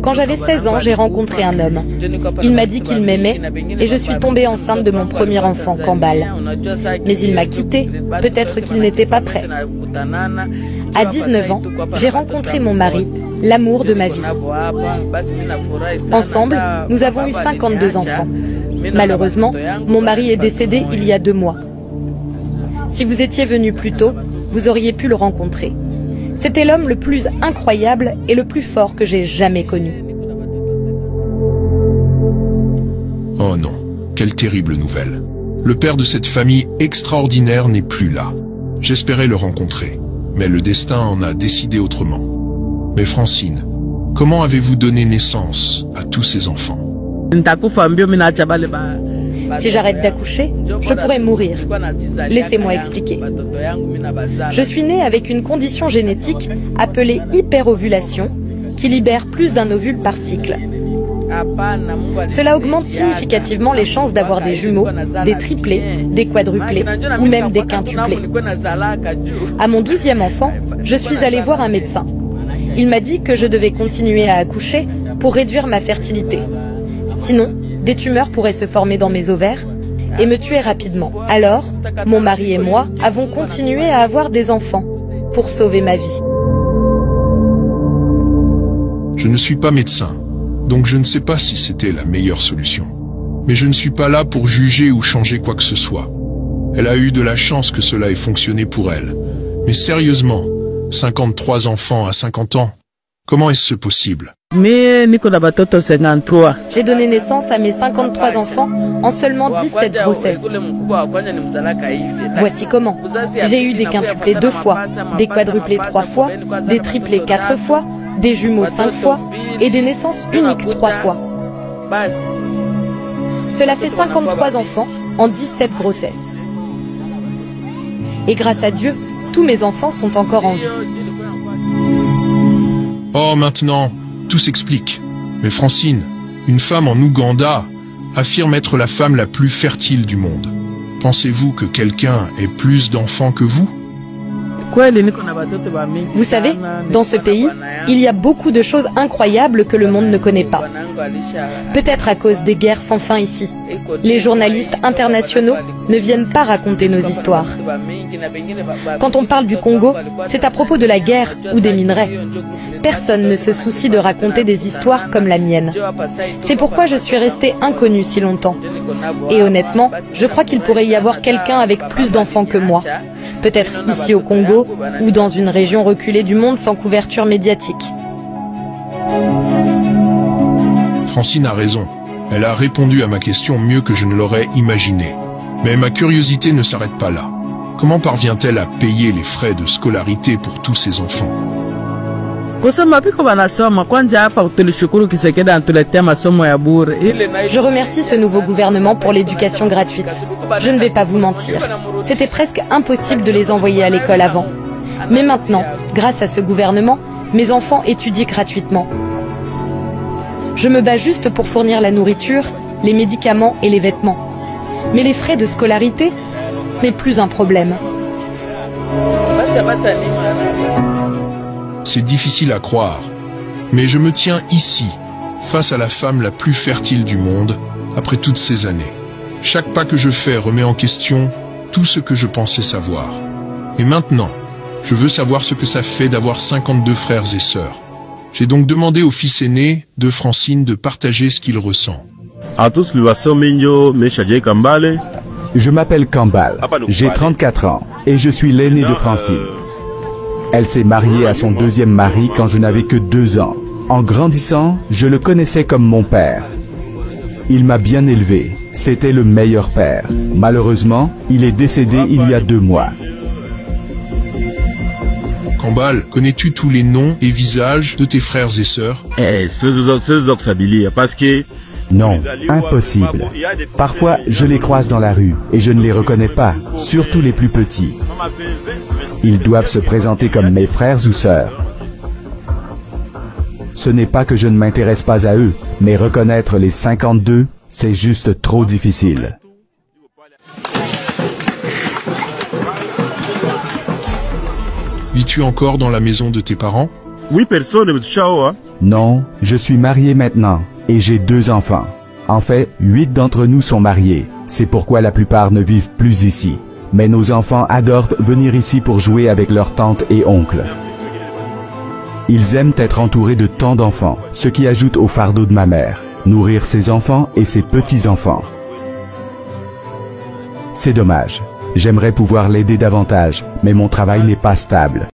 Quand j'avais 16 ans, j'ai rencontré un homme. Il m'a dit qu'il m'aimait et je suis tombée enceinte de mon premier enfant, Kambal. Mais il m'a quittée, peut-être qu'il n'était pas prêt. À 19 ans, j'ai rencontré mon mari, l'amour de ma vie. Ensemble, nous avons eu 52 enfants. Malheureusement, mon mari est décédé il y a 2 mois. Si vous étiez venu plus tôt, vous auriez pu le rencontrer. C'était l'homme le plus incroyable et le plus fort que j'ai jamais connu. Oh non, quelle terrible nouvelle. Le père de cette famille extraordinaire n'est plus là. J'espérais le rencontrer, mais le destin en a décidé autrement. Mais Francine, comment avez-vous donné naissance à tous ces enfants? Si j'arrête d'accoucher, je pourrais mourir. Laissez-moi expliquer. Je suis née avec une condition génétique appelée hyperovulation, qui libère plus d'un ovule par cycle. Cela augmente significativement les chances d'avoir des jumeaux, des triplés, des quadruplés ou même des quintuplés. À mon 12e enfant, je suis allée voir un médecin. Il m'a dit que je devais continuer à accoucher pour réduire ma fertilité. Sinon, des tumeurs pourraient se former dans mes ovaires et me tuer rapidement. Alors, mon mari et moi avons continué à avoir des enfants pour sauver ma vie. Je ne suis pas médecin, donc je ne sais pas si c'était la meilleure solution. Mais je ne suis pas là pour juger ou changer quoi que ce soit. Elle a eu de la chance que cela ait fonctionné pour elle. Mais sérieusement, 53 enfants à 50 ans, comment est-ce possible? J'ai donné naissance à mes 53 enfants en seulement 17 grossesses. Voici comment. J'ai eu des quintuplés 2 fois, des quadruplés 3 fois, des triplés 4 fois, des jumeaux 5 fois et des naissances uniques 3 fois. Cela fait 53 enfants en 17 grossesses. Et grâce à Dieu, tous mes enfants sont encore en vie. Oh, maintenant, tout s'explique. Mais Francine, une femme en Ouganda, affirme être la femme la plus fertile du monde. Pensez-vous que quelqu'un ait plus d'enfants que vous? Vous savez, dans ce pays, il y a beaucoup de choses incroyables que le monde ne connaît pas. Peut-être à cause des guerres sans fin ici. Les journalistes internationaux ne viennent pas raconter nos histoires. Quand on parle du Congo, c'est à propos de la guerre ou des minerais. Personne ne se soucie de raconter des histoires comme la mienne. C'est pourquoi je suis restée inconnue si longtemps. Et honnêtement, je crois qu'il pourrait y avoir quelqu'un avec plus d'enfants que moi. Peut-être ici au Congo ou dans une région reculée du monde sans couverture médiatique. Francine a raison. Elle a répondu à ma question mieux que je ne l'aurais imaginé. Mais ma curiosité ne s'arrête pas là. Comment parvient-elle à payer les frais de scolarité pour tous ses enfants? Je remercie ce nouveau gouvernement pour l'éducation gratuite. Je ne vais pas vous mentir, c'était presque impossible de les envoyer à l'école avant. Mais maintenant, grâce à ce gouvernement, mes enfants étudient gratuitement. Je me bats juste pour fournir la nourriture, les médicaments et les vêtements. Mais les frais de scolarité, ce n'est plus un problème. C'est difficile à croire, mais je me tiens ici, face à la femme la plus fertile du monde, après toutes ces années. Chaque pas que je fais remet en question tout ce que je pensais savoir. Et maintenant, je veux savoir ce que ça fait d'avoir 52 frères et sœurs. J'ai donc demandé au fils aîné de Francine de partager ce qu'il ressent. Je m'appelle Kambal, j'ai 34 ans et je suis l'aîné de Francine. Elle s'est mariée à son 2e mari quand je n'avais que 2 ans. En grandissant, je le connaissais comme mon père. Il m'a bien élevé, c'était le meilleur père. Malheureusement, il est décédé il y a 2 mois. Kambal, connais-tu tous les noms et visages de tes frères et sœurs? Non, impossible. Parfois, je les croise dans la rue et je ne les reconnais pas, surtout les plus petits. Ils doivent se présenter comme mes frères ou sœurs. Ce n'est pas que je ne m'intéresse pas à eux, mais reconnaître les 52, c'est juste trop difficile. Vis-tu encore dans la maison de tes parents? Oui, personne, ciao. Non, je suis marié maintenant et j'ai 2 enfants. En fait, 8 d'entre nous sont mariés. C'est pourquoi la plupart ne vivent plus ici. Mais nos enfants adorent venir ici pour jouer avec leurs tantes et oncles. Ils aiment être entourés de tant d'enfants, ce qui ajoute au fardeau de ma mère, nourrir ses enfants et ses petits-enfants. C'est dommage. J'aimerais pouvoir l'aider davantage, mais mon travail n'est pas stable.